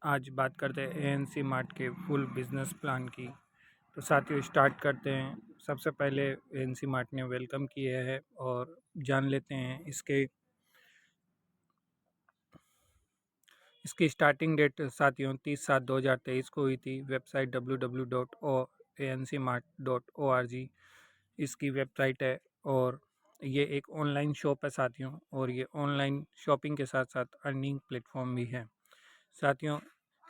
आज बात करते हैं एएनसी मार्ट के फुल बिजनेस प्लान की। तो साथियों स्टार्ट करते हैं। सबसे पहले एएनसी मार्ट ने वेलकम किया है और जान लेते हैं इसकी स्टार्टिंग डेट साथियों 30/7/2023 को हुई थी। वेबसाइट www.ancmart.org इसकी वेबसाइट है और ये एक ऑनलाइन शॉप है साथियों, और ये ऑनलाइन शॉपिंग के साथ साथ अर्निंग प्लेटफॉर्म भी है साथियों।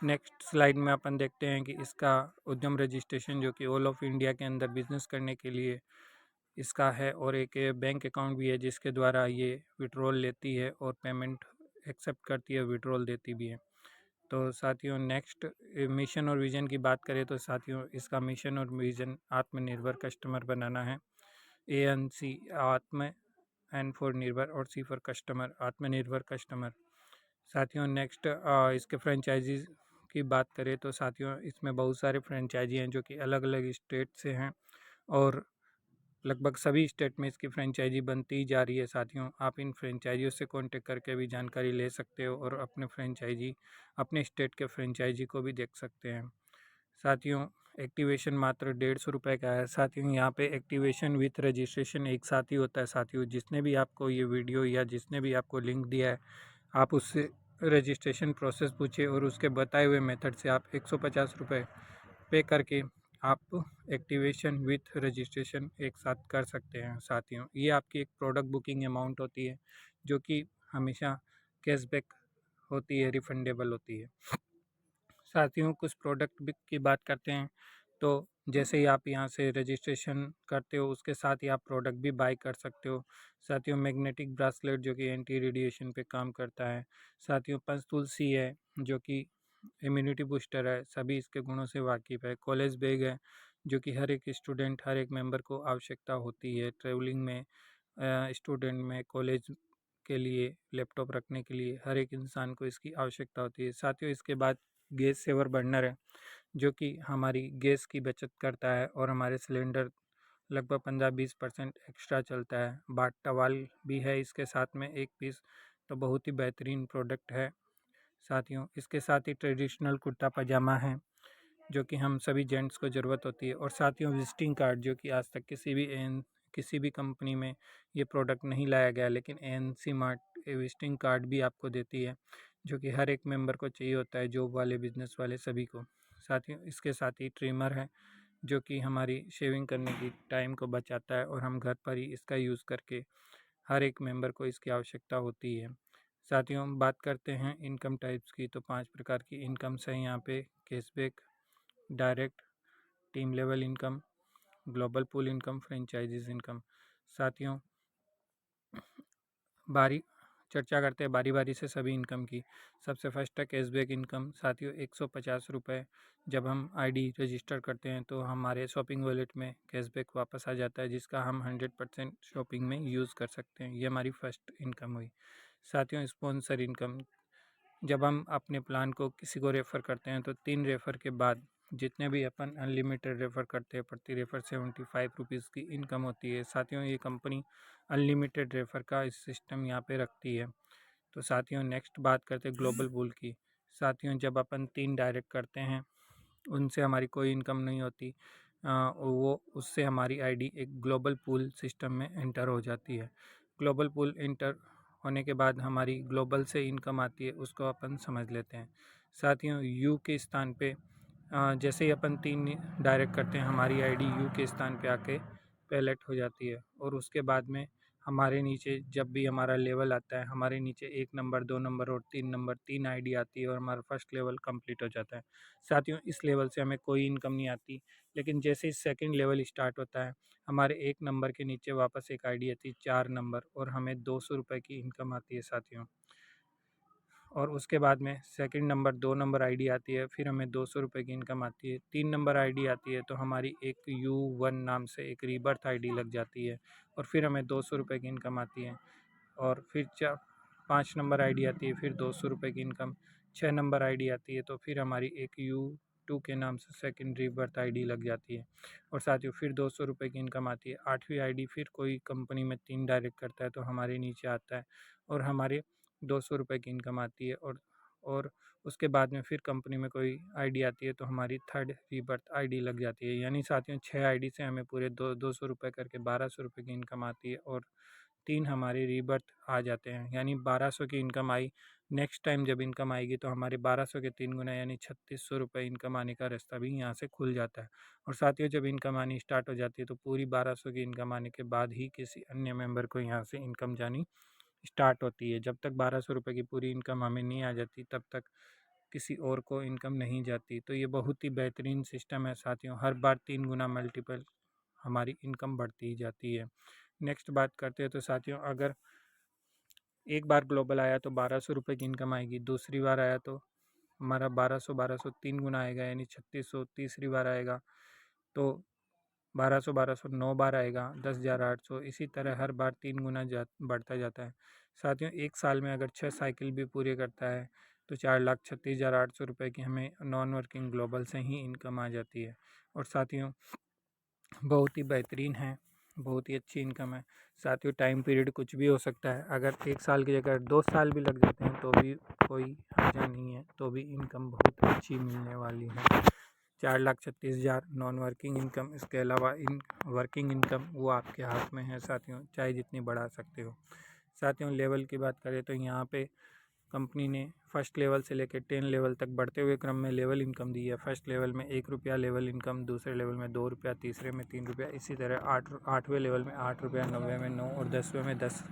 नेक्स्ट स्लाइड में अपन देखते हैं कि इसका उद्यम रजिस्ट्रेशन जो कि ऑल ऑफ इंडिया के अंदर बिजनेस करने के लिए इसका है, और एक बैंक अकाउंट भी है जिसके द्वारा ये विड्रॉल लेती है और पेमेंट एक्सेप्ट करती है, विड्रॉल देती भी है। तो साथियों नेक्स्ट मिशन और विज़न की बात करें तो साथियों इसका मिशन और विज़न आत्मनिर्भर कस्टमर बनाना है। एएनसी आत्म, एन फॉर निर्भर और सी फॉर कस्टमर, आत्मनिर्भर कस्टमर। साथियों नेक्स्ट इसके फ्रेंचाइजीज़ की बात करें तो साथियों इसमें बहुत सारे फ्रेंचाइजी हैं जो कि अलग अलग स्टेट से हैं, और लगभग सभी स्टेट में इसकी फ्रेंचाइजी बनती जा रही है साथियों। आप इन फ्रेंचाइजियों से कांटेक्ट करके भी जानकारी ले सकते हो और अपने स्टेट के फ्रेंचाइजी को भी देख सकते हैं साथियों। एक्टिवेशन मात्र 150 रुपये का है साथियों। यहाँ पे एक्टिवेशन विथ रजिस्ट्रेशन एक साथ ही होता है साथियों। जिसने भी आपको ये वीडियो या जिसने भी आपको लिंक दिया है, आप उससे रजिस्ट्रेशन प्रोसेस पूछिए और उसके बताए हुए मेथड से आप 150 रुपये पे करके आप एक्टिवेशन विथ रजिस्ट्रेशन एक साथ कर सकते हैं साथियों। ये आपकी एक प्रोडक्ट बुकिंग अमाउंट होती है जो कि हमेशा कैशबैक होती है, रिफंडेबल होती है साथियों। कुछ प्रोडक्ट की बात करते हैं तो जैसे ही आप यहाँ से रजिस्ट्रेशन करते हो उसके साथ ही आप प्रोडक्ट भी बाय कर सकते हो साथियों। मैग्नेटिक ब्रासलेट जो कि एंटी रेडिएशन पे काम करता है साथियों। पंचतुलसी है जो कि इम्यूनिटी बूस्टर है, सभी इसके गुणों से वाकिफ़ है। कॉलेज बैग है जो कि हर एक स्टूडेंट, हर एक मेंबर को आवश्यकता होती है ट्रैवलिंग में, स्टूडेंट में, कॉलेज के लिए लैपटॉप रखने के लिए हर एक इंसान को इसकी आवश्यकता होती है साथियों। इसके बाद गैस सेवर बर्नर है जो कि हमारी गैस की बचत करता है और हमारे सिलेंडर लगभग 15-20% एक्स्ट्रा चलता है। बाट टवाल भी है इसके साथ में एक पीस, तो बहुत ही बेहतरीन प्रोडक्ट है साथियों। इसके साथ ही ट्रेडिशनल कुर्ता पजामा है जो कि हम सभी जेंट्स को ज़रूरत होती है। और साथियों विजिटिंग कार्ड जो कि आज तक किसी भी कंपनी में ये प्रोडक्ट नहीं लाया गया, लेकिन एएनसी मार्ट विजिटिंग कार्ड भी आपको देती है जो कि हर एक मेंबर को चाहिए होता है, जॉब वाले, बिजनेस वाले, सभी को साथियों। इसके साथ ही ट्रिमर है जो कि हमारी शेविंग करने की टाइम को बचाता है और हम घर पर ही इसका यूज़ करके हर एक मेंबर को इसकी आवश्यकता होती है साथियों। बात करते हैं इनकम टाइप्स की, तो 5 प्रकार की इनकम्स हैं यहाँ पे। Cashback, direct, team level income, global pool income, franchises income साथियों। चर्चा करते हैं बारी बारी से सभी इनकम की। सबसे फर्स्ट है कैशबैक इनकम साथियों, 150 रुपये जब हम आईडी रजिस्टर करते हैं तो हमारे शॉपिंग वॉलेट में कैशबैक वापस आ जाता है, जिसका हम 100% शॉपिंग में यूज़ कर सकते हैं। ये हमारी फर्स्ट इनकम हुई साथियों। स्पॉन्सर इनकम, जब हम अपने प्लान को किसी को रेफ़र करते हैं तो 3 रेफ़र के बाद जितने भी अपन अनलिमिटेड रेफ़र करते हैं, प्रति रेफ़र 75 रुपीज़ की इनकम होती है साथियों। ये कंपनी अनलिमिटेड रेफ़र का इस सिस्टम यहाँ पे रखती है। तो साथियों नेक्स्ट बात करते हैं ग्लोबल पूल की साथियों। जब अपन 3 डायरेक्ट करते हैं उनसे हमारी कोई इनकम नहीं होती, वो उससे हमारी आईडी एक ग्लोबल पूल सिस्टम में एंटर हो जाती है। ग्लोबल पूल एंटर होने के बाद हमारी ग्लोबल से इनकम आती है, उसको अपन समझ लेते हैं साथियों। यू के स्थान पे जैसे ही अपन 3 डायरेक्ट करते हैं हमारी आईडी यू के स्थान पे आके पैलेट हो जाती है, और उसके बाद में हमारे नीचे जब भी हमारा लेवल आता है, हमारे नीचे 1 नंबर, 2 नंबर और 3 नंबर, 3 आईडी आती है और हमारा फर्स्ट लेवल कंप्लीट हो जाता है साथियों। इस लेवल से हमें कोई इनकम नहीं आती, लेकिन जैसे ही सेकंड लेवल स्टार्ट होता है हमारे 1 नंबर के नीचे वापस एक आईडी आती है 4 नंबर, और हमें 200 रुपये की इनकम आती है साथियों। और उसके बाद में सेकंड नंबर, 2 नंबर आईडी आती है, फिर हमें 200 रुपये की इनकम आती है। 3 नंबर आईडी आती है तो हमारी एक U1 नाम से एक रीबर्थ आईडी लग जाती है और फिर हमें 200 रुपये की इनकम आती है। और फिर 5 नंबर आईडी आती है, फिर 200 रुपये की इनकम। 6 नंबर आईडी आती है तो फिर हमारी एक U2 के नाम से सेकंड रीबर्थ आईडी लग जाती है, और साथियों फिर 200 रुपये की इनकम आती है। 8वीं आईडी फिर कोई कंपनी में 3 डायरेक्ट करता है तो हमारे नीचे आता है और हमारे 200 रुपये की इनकम आती है। और उसके बाद में फिर कंपनी में कोई आईडी आती है तो हमारी थर्ड रीबर्थ आईडी लग जाती है। यानी साथियों 6 आईडी से हमें पूरे 200 रुपये करके 1200 रुपये की इनकम आती है और 3 हमारे रीबर्थ आ जाते हैं। यानी 1200 की इनकम आई। नेक्स्ट टाइम जब इनकम आएगी तो हमारे 1200 के 3 गुना यानी 3600 रुपये इनकम आने का रास्ता भी यहाँ से खुल जाता है। और साथियों जब इनकम आनी स्टार्ट हो जाती है तो पूरी 1200 की इनकम आने के बाद ही किसी अन्य मेंबर को यहाँ से इनकम जानी स्टार्ट होती है। जब तक 1200 रुपये की पूरी इनकम हमें नहीं आ जाती तब तक किसी और को इनकम नहीं जाती। तो ये बहुत ही बेहतरीन सिस्टम है साथियों, हर बार 3 गुना मल्टीपल हमारी इनकम बढ़ती ही जाती है। नेक्स्ट बात करते हैं तो साथियों अगर एक बार ग्लोबल आया तो 1200 रुपये की इनकम आएगी, दूसरी बार आया तो हमारा 1200 3 गुना आएगा यानी 3600, तीसरी बार आएगा तो 1200 9 बार आएगा 10,800, इसी तरह हर बार 3 गुना बढ़ता जाता है। साथियों एक साल में अगर 6 साइकिल भी पूरे करता है तो 4,36,800 रुपये की हमें नॉन वर्किंग ग्लोबल से ही इनकम आ जाती है। और साथियों बहुत ही बेहतरीन है, बहुत ही अच्छी इनकम है। साथियों टाइम पीरियड कुछ भी हो सकता है, अगर 1 साल की जगह 2 साल भी लग जाते हैं तो भी कोई हर्जा नहीं है, तो भी इनकम बहुत अच्छी मिलने वाली है। 4,36,000 नॉन वर्किंग इनकम, इसके अलावा इन वर्किंग इनकम वो आपके हाथ में है साथियों, चाहे जितनी बढ़ा सकते हो। साथियों लेवल की बात करें तो यहाँ पे कंपनी ने फर्स्ट लेवल से लेकर 10 लेवल तक बढ़ते हुए क्रम में लेवल इनकम दी है। फर्स्ट लेवल में 1 रुपया लेवल इनकम, दूसरे लेवल में 2 रुपया, तीसरे में 3 रुपया, इसी तरह 8वें लेवल में 8 रुपया, 9वें में 9 और 10वें में 10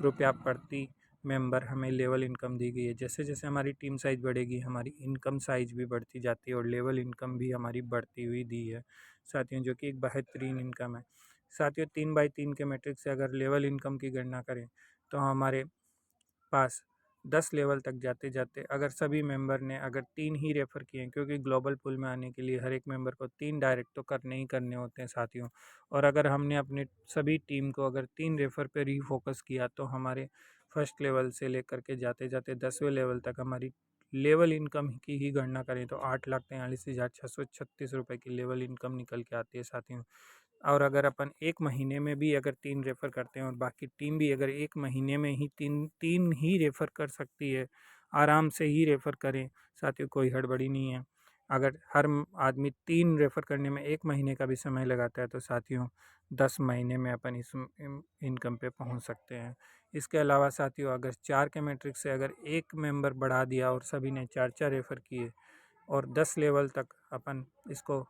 रुपया प्रति मेंबर हमें लेवल इनकम दी गई है। जैसे जैसे हमारी टीम साइज़ बढ़ेगी हमारी इनकम साइज़ भी बढ़ती जाती है और लेवल इनकम भी हमारी बढ़ती हुई दी है साथियों, जो कि एक बेहतरीन इनकम है। साथियों 3/3 के मैट्रिक्स से अगर लेवल इनकम की गणना करें तो हमारे पास 10 लेवल तक जाते जाते अगर सभी मेंबर ने अगर 3 ही रेफ़र किए हैं, क्योंकि ग्लोबल पूल में आने के लिए हर एक मेंबर को 3 डायरेक्ट तो करने ही करने होते हैं साथियों। और अगर हमने अपने सभी टीम को अगर 3 रेफ़र पे ही फोकस किया तो हमारे फर्स्ट लेवल से लेकर के जाते जाते 10वें लेवल तक हमारी लेवल इनकम की ही गणना करें तो 8,43,636 रुपये की लेवल इनकम निकल के आती है साथियों। और अगर अपन 1 महीने में भी अगर 3 रेफ़र करते हैं और बाकी टीम भी अगर 1 महीने में ही 3 ही रेफ़र कर सकती है, आराम से ही रेफ़र करें साथियों, कोई हड़बड़ी नहीं है। अगर हर आदमी 3 रेफ़र करने में 1 महीने का भी समय लगाता है तो साथियों 10 महीने में अपन इस इनकम पे पहुंच सकते हैं। इसके अलावा साथियों अगर 4 के मैट्रिक्स से अगर एक मेंबर बढ़ा दिया और सभी ने 4-4 रेफ़र किए और 10 लेवल तक अपन इसको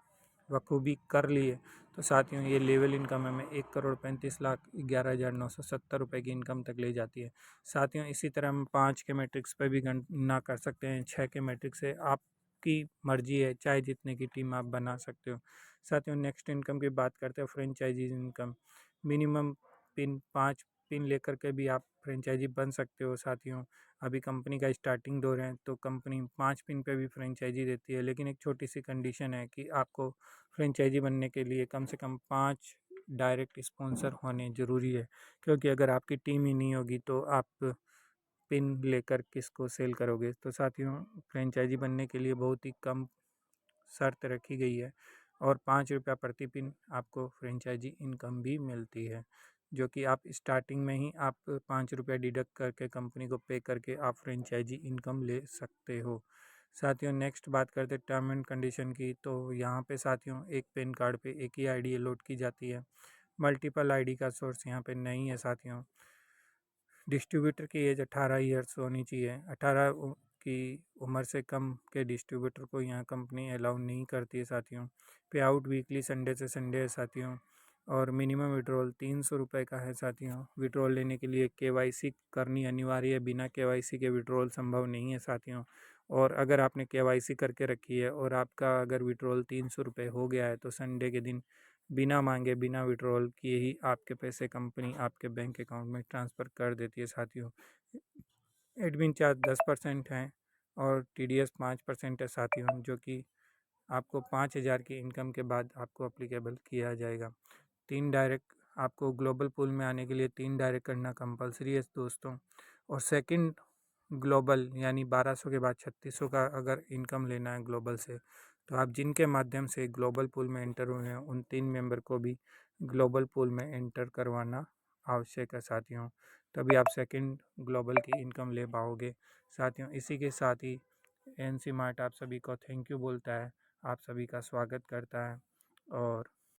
बखूबी कर लिए तो साथियों ये लेवल इनकम हमें 1,35,11,970 रुपये की इनकम तक ले जाती है साथियों। इसी तरह हम 5 के मैट्रिक्स पर भी गणना कर सकते हैं, 6 के मैट्रिक्स से आपकी मर्जी है, चाहे जितने की टीम आप बना सकते हो साथियों। नेक्स्ट इनकम की बात करते हैं franchise income. Minimum pin 5 pin लेकर के भी आप फ्रेंचाइजी बन सकते हो साथियों। अभी कंपनी का स्टार्टिंग दौर है तो कंपनी 5 पिन पे भी फ्रेंचाइजी देती है, लेकिन एक छोटी सी कंडीशन है कि आपको फ्रेंचाइजी बनने के लिए कम से कम 5 डायरेक्ट स्पॉन्सर होने ज़रूरी है, क्योंकि अगर आपकी टीम ही नहीं होगी तो आप पिन लेकर किसको सेल करोगे। तो साथियों फ्रेंचाइजी बनने के लिए बहुत ही कम शर्त रखी गई है और 5 रुपया प्रति पिन आपको फ्रेंचाइजी इनकम भी मिलती है, जो कि आप स्टार्टिंग में ही आप 5 रुपया डिडक्ट करके कंपनी को पे करके आप फ्रेंचाइजी इनकम ले सकते हो साथियों। नेक्स्ट बात करते हैं टर्म एंड कंडीशन की। तो यहाँ पे साथियों एक पेन कार्ड पे एक ही आईडी लोड की जाती है, मल्टीपल आईडी का सोर्स यहाँ पे नहीं है साथियों। डिस्ट्रीब्यूटर की एज 18 ईयर्स होनी चाहिए, 18 की उम्र से कम के डिस्ट्रीब्यूटर को यहाँ कंपनी अलाउ नहीं करती है साथियों। पे आउट वीकली संडे से संडे है साथियों और मिनिमम विड्रॉल 300 रुपये का है साथियों। विड्रॉल लेने के लिए केवाईसी करनी अनिवार्य है, बिना केवाईसी के विड्रॉल संभव नहीं है साथियों। और अगर आपने केवाईसी करके रखी है और आपका अगर विड्रॉल 300 रुपये हो गया है तो संडे के दिन बिना मांगे बिना विड्रॉल किए ही आपके पैसे कंपनी आपके बैंक अकाउंट में ट्रांसफ़र कर देती है साथियों। एडमिन चार्ज 10% है और TDS 5% है साथियों, जो कि आपको 5,000 की इनकम के बाद आपको अप्लीकेबल किया जाएगा। 3 डायरेक्ट आपको ग्लोबल पूल में आने के लिए 3 डायरेक्ट करना कंपलसरी है दोस्तों। और सेकंड ग्लोबल यानी 1200 के बाद 3600 का अगर इनकम लेना है ग्लोबल से तो आप जिनके माध्यम से ग्लोबल पूल में एंटर हुए हैं उन 3 मेंबर को भी ग्लोबल पूल में एंटर करवाना आवश्यक है साथियों, तभी आप सेकंड ग्लोबल की इनकम ले पाओगे साथियों। इसी के साथ ही एएनसी मार्ट आप सभी को थैंक यू बोलता है, आप सभी का स्वागत करता है और